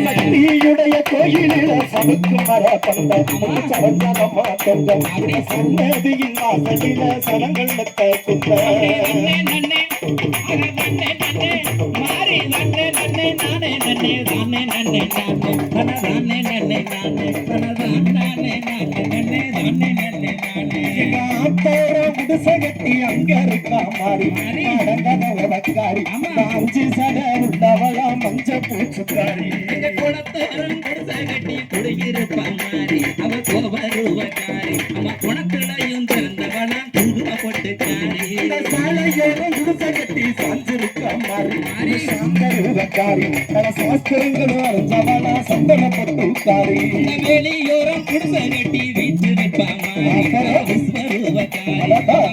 சக்தியுடைய கோயிலில சமுக்கு மர தந்தம் சரஞ்சனமா தந்தம் சன்னதியின் வாசலில சனங்கள் மத்த குத்த சகத்தி அங்க இருக்கா மாறி நடந்தவளக்காரி அஞ்சு சட உள்ளவளா மஞ்ச பூச்சுக்காரி குளத்தோரம் சகட்டி குடியிருப்பா மாறி அவ கோவருவக்காரி அவ குணத்திலையும் திறந்தவளா குங்கும பொட்டுக்காரி சாலையோரம் குடிசகட்டி சாஞ்சிருக்கா மாறி சாந்தருவக்காரி பல சாஸ்திரங்களும் அறிஞ்சவளா சந்தன பொட்டுக்காரி வெளியோரம் குடிசகட்டி வீற்றிருப்பா மாறி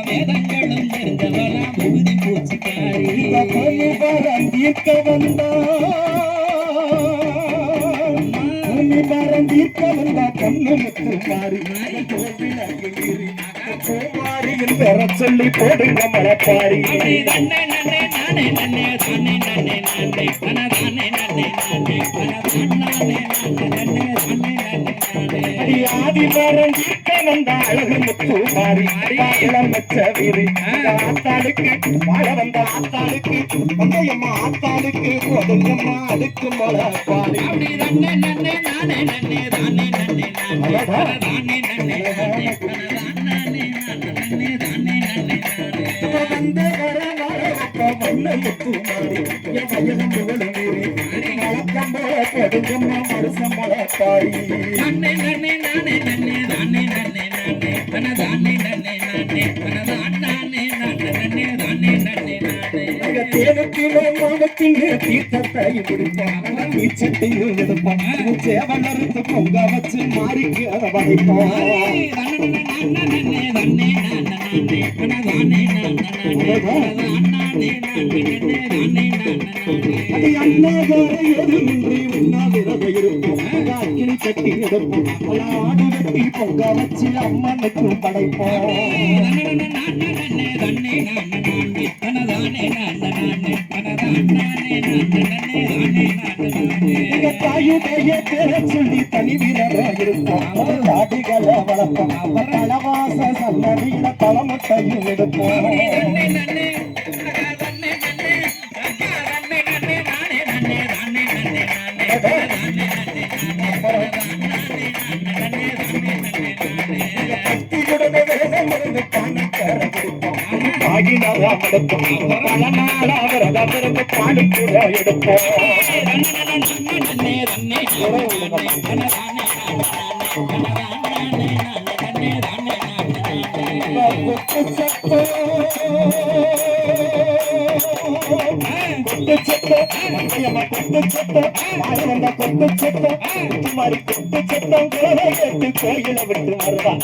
வேதங்களும் தெரிந்தவளா பூதி பூச்சிக்காரி தீர்க்க வந்தா பொண்ணு முத்து மாறி கோமாரியின் பெற சொல்லி போடுங்க மலப்பாரி ஆதிமரம் தீர்க்க வந்த அழகு முத்து மாறி இளம் வச்ச வீடு ஆத்தாளுக்கு வாழ வந்த ஆத்தாளுக்கு வந்தையம்மா ஆத்தாளுக்கு போடுங்கம்மா அதுக்கு மலப்பாரி முத்து மாறி என் புகழும் வீரி வழக்கம் போல போடுங்கம்மா மருசம் மலப்பாரி தீச்சட்டையும் எடுப்பான் சேவலறுத்து பொங்க வச்சு மாறிக்கு அதை வதைப்போம் கட்டி எடுப்போம் ஆடு வெட்டி பொங்க வச்சு அம்மனுக்கும் படைப்போம் தாயுடைய பேரை சொல்லி தனி வீரராக இருப்போம் தாடிகளை வளர்ப்போம் தலவாச சன்னதியில தலமுட்டையும் எடுப்போம் பாடு கூட எடுப்போம் கோயில விட்டு வருவான்